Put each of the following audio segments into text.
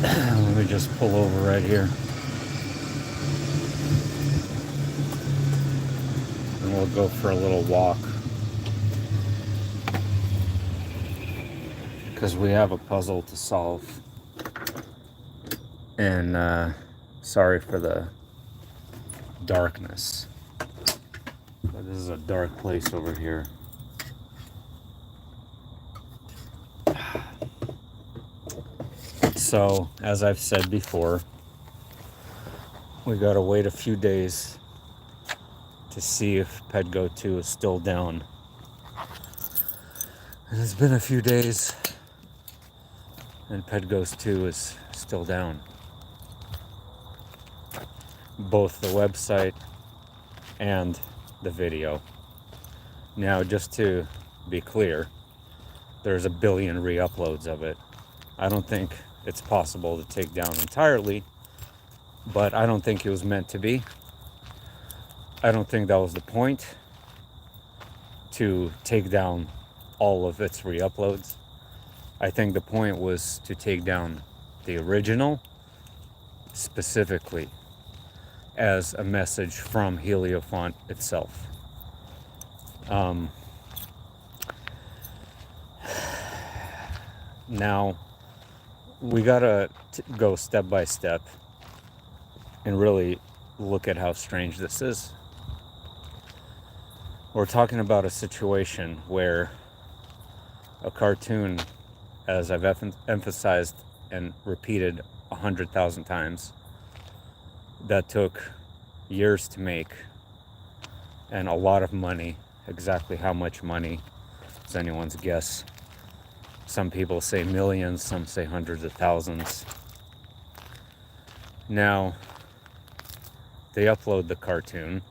Let me just pull over right here. And we'll go for a little walk. Because we have a puzzle to solve. And sorry for the darkness. But this is a dark place over here. So, as I've said before, we gotta wait a few days to see if petgoat2 is still down. And it's been a few days, and petgoat2 is still down. Both the website and the video. Now, just to be clear, there's a billion re-uploads of it. I don't think it's possible to take down entirely, but I don't think it was meant to be. I don't think that was the point, to take down all of its re-uploads. I think the point was to take down the original, specifically as a message from Heliofont itself. Now, we gotta go step by step and really look at how strange this is. We're talking about a situation where a cartoon, as I've emphasized and repeated 100,000 times, that took years to make and a lot of money. Exactly how much money is anyone's guess. Some people say millions, some say hundreds of thousands. Now, they upload the cartoon,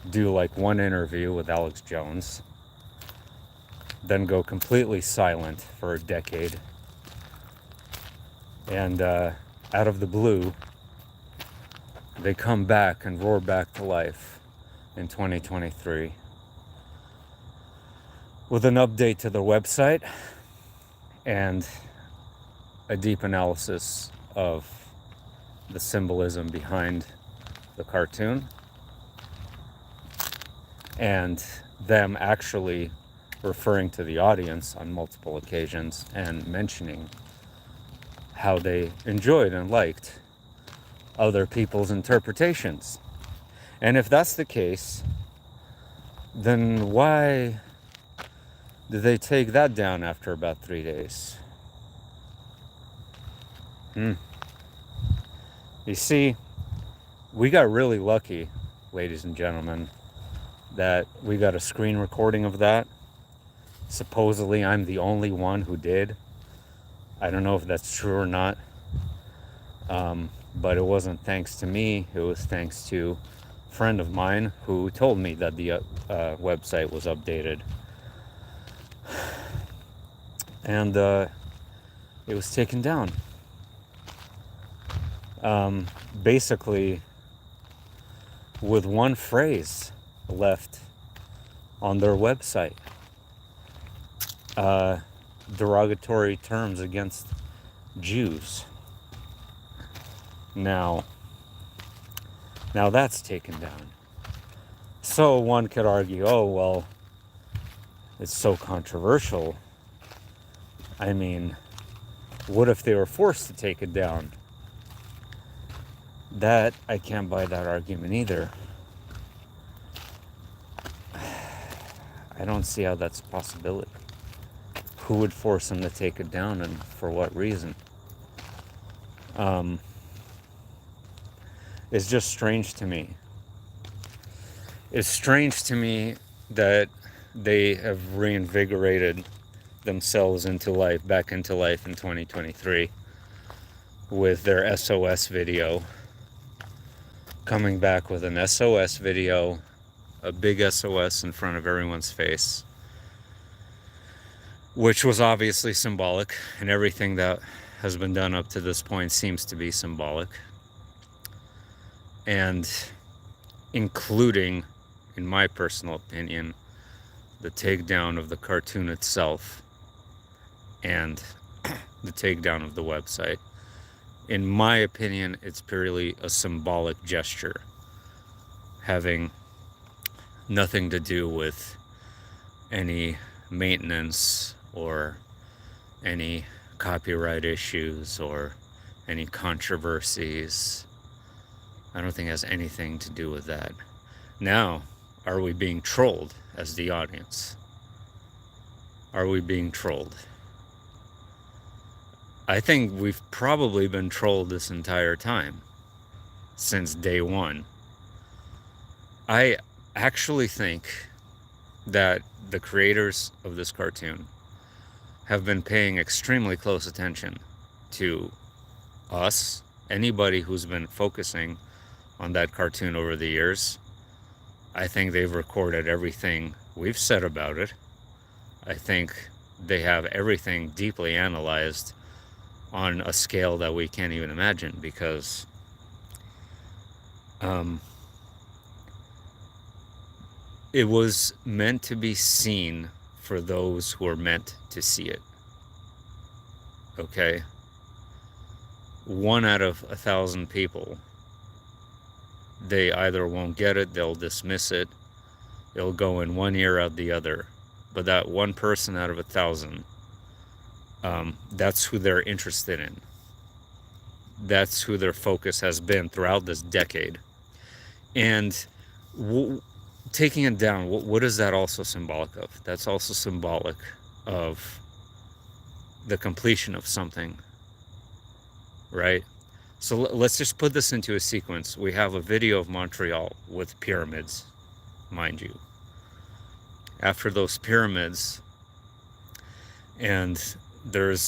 do like one interview with Alex Jones, then go completely silent for a decade. And out of the blue, they come back and roar back to life in 2023 with an update to the website and a deep analysis of the symbolism behind the cartoon, and them actually referring to the audience on multiple occasions and mentioning how they enjoyed and liked other people's interpretations. And if that's the case, then why did they take that down after about 3 days? You see, we got really lucky, ladies and gentlemen, that we got a screen recording of that. Supposedly, I'm the only one who did. I don't know if that's true or not. But it wasn't thanks to me. It was thanks to a friend of mine who told me that the website was updated. And it was taken down. Basically, with one phrase left on their website. Derogatory terms against Jews. Now that's taken down. So one could argue, oh, well, it's so controversial. I mean, what if they were forced to take it down? That, I can't buy that argument either. I don't see how that's a possibility. Who would force them to take it down, and for what reason? It's just strange to me. It's strange to me that they have reinvigorated themselves back into life in 2023 with their SOS video. Coming back with an SOS video, a big SOS in front of everyone's face, which was obviously symbolic, and everything that has been done up to this point seems to be symbolic. And including, in my personal opinion, the takedown of the cartoon itself and the takedown of the website. In my opinion, it's purely a symbolic gesture, having nothing to do with any maintenance or any copyright issues or any controversies. I don't think it has anything to do with that. Now, are we being trolled as the audience? Are we being trolled? I think we've probably been trolled this entire time, since day one. I actually think that the creators of this cartoon have been paying extremely close attention to us, anybody who's been focusing on that cartoon over the years. I think they've recorded everything we've said about it. I think they have everything deeply analyzed on a scale that we can't even imagine, because it was meant to be seen for those who are meant to see it. Okay? 1 out of 1,000 people, they either won't get it, they'll dismiss it, it'll go in one ear out the other. But that one person out of 1,000, that's who they're interested in. That's who their focus has been throughout this decade. And taking it down, what is that also symbolic of? That's also symbolic of the completion of something, right? So let's just put this into a sequence. We have a video of Montreal with pyramids, mind you. After those pyramids, and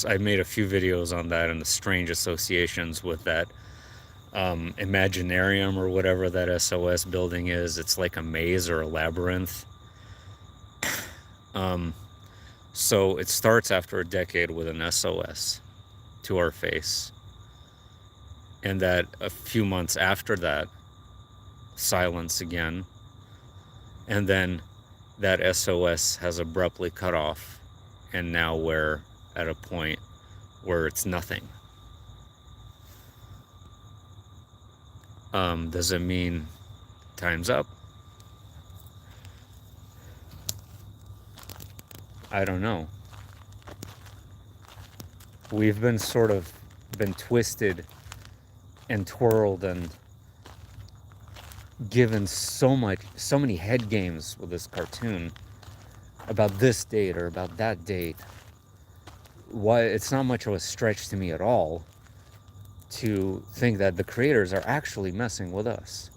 I made a few videos on that and the strange associations with that Imaginarium or whatever that SOS building is. It's like a maze or a labyrinth. So it starts after a decade with an SOS to our face. And that a few months after that, silence again. And then that SOS has abruptly cut off. And now we're at a point where it's nothing. Does it mean time's up? I don't know. We've been twisted and twirled and given so many head games with this cartoon about this date or about that date. Why it's not much of a stretch to me at all to think that the creators are actually messing with us.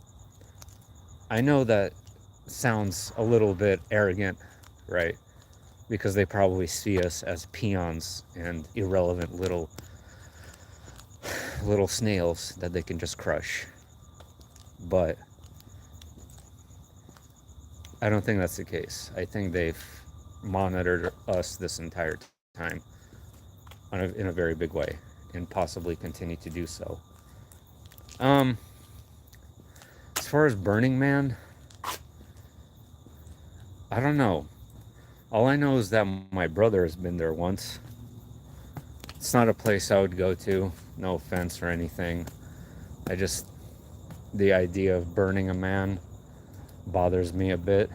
I know that sounds a little bit arrogant, right? Because they probably see us as peons and irrelevant little snails that they can just crush. But I don't think that's the case. I think they've monitored us this entire time in a very big way, and possibly continue to do so. As far as Burning Man, I don't know. All I know is that my brother has been there once. It's not a place I would go to, no offense or anything. The idea of burning a man bothers me a bit.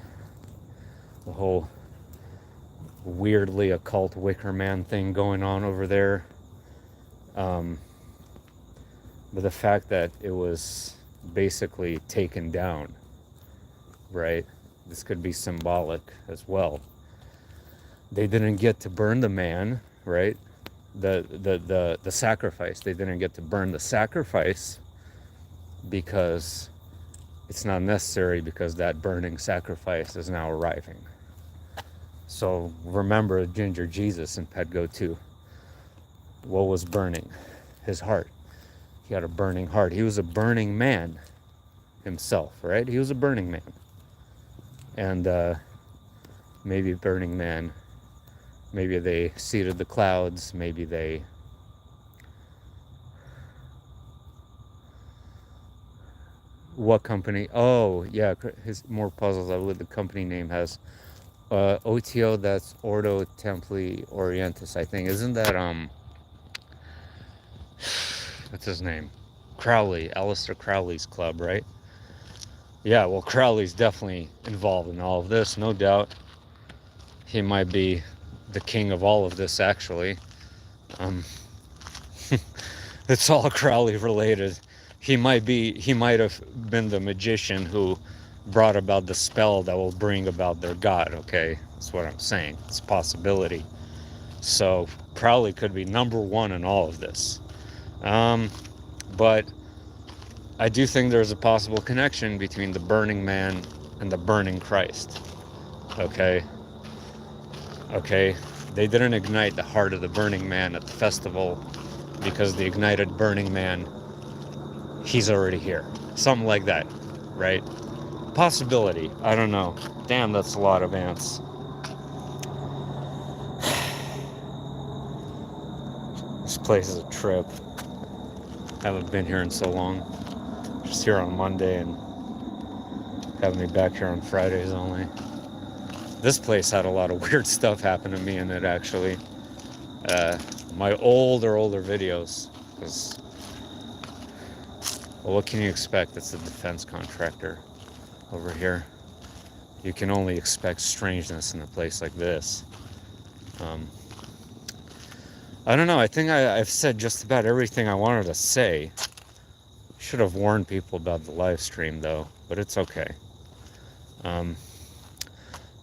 The whole weirdly occult Wicker Man thing going on over there. But the fact that it was basically taken down, right? This could be symbolic as well. They didn't get to burn the man, right? The sacrifice. They didn't get to burn the sacrifice because it's not necessary, because that burning sacrifice is now arriving. So remember Ginger Jesus in petgoat2. What was burning? His heart. He had a burning heart. He was a burning man himself, right? He was a burning man. And maybe Burning Man, maybe they seeded the clouds, maybe they what company? Oh yeah, his more puzzles. I believe the company name has OTO. That's Ordo Templi Orientis, I think. Isn't that what's his name? Crowley, Aleister Crowley's club, right? Yeah, well, Crowley's definitely involved in all of this, no doubt. He might be the king of all of this, actually. Um, it's all Crowley related. He might have been the magician who brought about the spell that will bring about their god, okay? That's what I'm saying. It's a possibility. So Crowley could be number one in all of this. But I do think there's a possible connection between the burning man and the burning Christ. Okay? Okay? They didn't ignite the heart of the burning man at the festival because the ignited burning man, he's already here. Something like that, right? Possibility. I don't know. Damn, that's a lot of ants. This place is a trip. Haven't been here in so long. Just here on Monday and having me back here on Fridays only. This place had a lot of weird stuff happen to me in it, actually. My older videos, because, well, what can you expect? It's a defense contractor over here. You can only expect strangeness in a place like this. I don't know. I think I've said just about everything I wanted to say. Should have warned people about the live stream, though, but it's okay.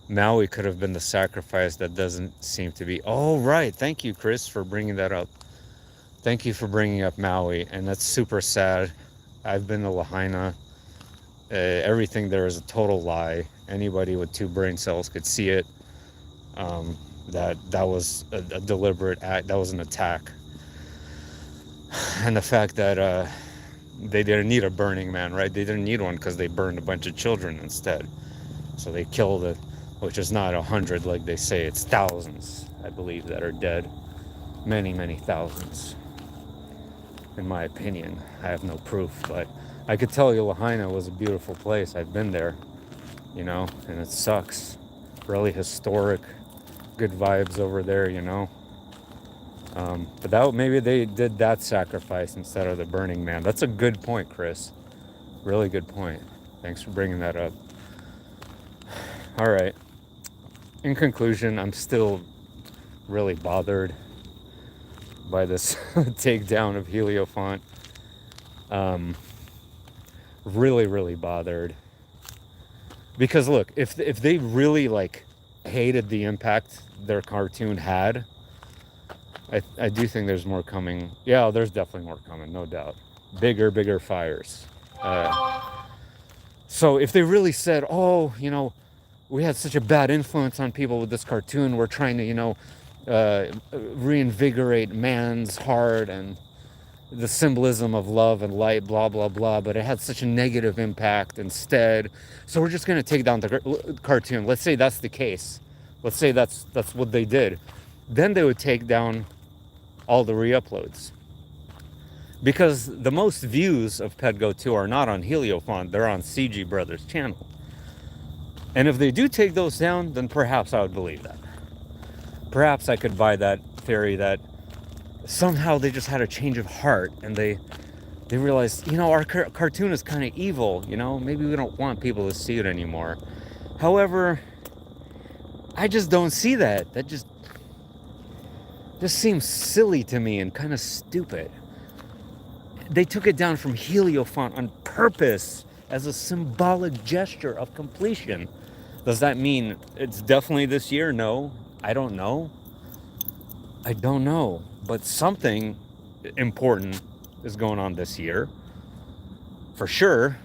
Maui could have been the sacrifice that doesn't seem to be. Oh, right. Thank you, Chris, for bringing that up. Thank you for bringing up Maui, and that's super sad. I've been to Lahaina. Everything there is a total lie. Anybody with 2 brain cells could see it. That was a deliberate act. That was an attack. And the fact that they didn't need a burning man, right? They didn't need one because they burned a bunch of children instead. So they killed it, which is not 100 like they say. It's thousands, I believe, that are dead. Many, many thousands. In my opinion. I have no proof, but I could tell you Lahaina was a beautiful place. I've been there, you know, and it sucks. Really historic. Good vibes over there, you know. But that maybe they did that sacrifice instead of the burning man. That's a good point, Chris. Really good point. Thanks for bringing that up. All right. In conclusion, I'm still really bothered by this takedown of Heliofont. Really, really bothered. Because look, if they really like hated the impact their cartoon had, I do think there's more coming. Yeah, there's definitely more coming, no doubt. Bigger fires. So if they really said, oh, you know, we had such a bad influence on people with this cartoon, we're trying to, you know, reinvigorate man's heart and the symbolism of love and light, blah, blah, blah, but it had such a negative impact instead. So we're just going to take down the cartoon. Let's say that's the case. Let's say that's what they did. Then they would take down all the re-uploads. Because the most views of petgoat2 are not on Heliofont, they're on CG Brothers channel. And if they do take those down, then perhaps I would believe that. Perhaps I could buy that theory that somehow they just had a change of heart and they realized, you know, our cartoon is kind of evil, you know, maybe we don't want people to see it anymore. However, I just don't see that. That just seems silly to me and kind of stupid. They took it down from Heliofont on purpose as a symbolic gesture of completion. Does that mean it's definitely this year? No, I don't know. I don't know. But something important is going on this year. For sure,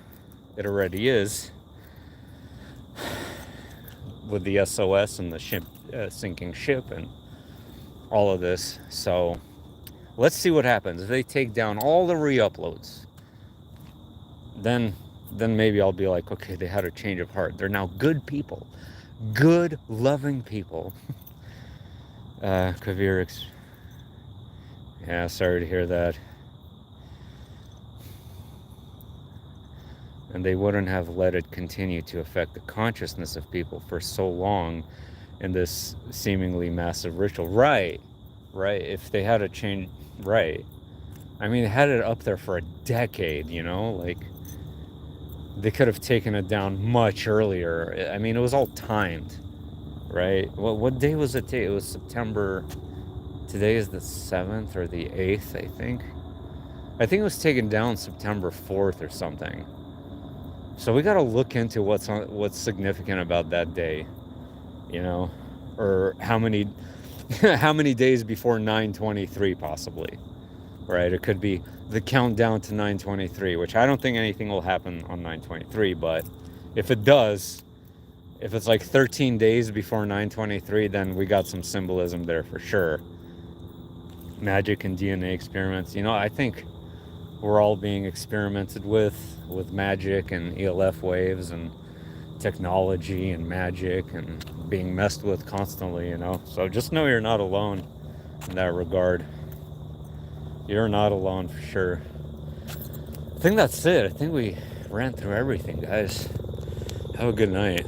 it already is. With the SOS and the ship, sinking ship and all of this. So let's see what happens. If they take down all the re-uploads, then maybe I'll be like, okay, they had a change of heart. They're now good people. Good, loving people. Kavir, yeah, sorry to hear that. And they wouldn't have let it continue to affect the consciousness of people for so long in this seemingly massive ritual. Right. If they had a change, right. I mean, they had it up there for a decade, you know? Like, they could have taken it down much earlier. I mean, it was all timed, right? What day was it? It was September. Today is the 7th or the 8th, I think. I think it was taken down September 4th or something. So we got to look into what's significant about that day, you know, or how many how many days before 9/23 possibly, right? It could be the countdown to 9/23, which I don't think anything will happen on 9/23, but if it does, if it's like 13 days before 9/23, then we got some symbolism there for sure. Magic and DNA experiments, you know, I think we're all being experimented with magic and ELF waves and technology and magic and being messed with constantly, you know. So just know you're not alone in that regard. You're not alone for sure. I think that's it. I think we ran through everything, guys. Have a good night.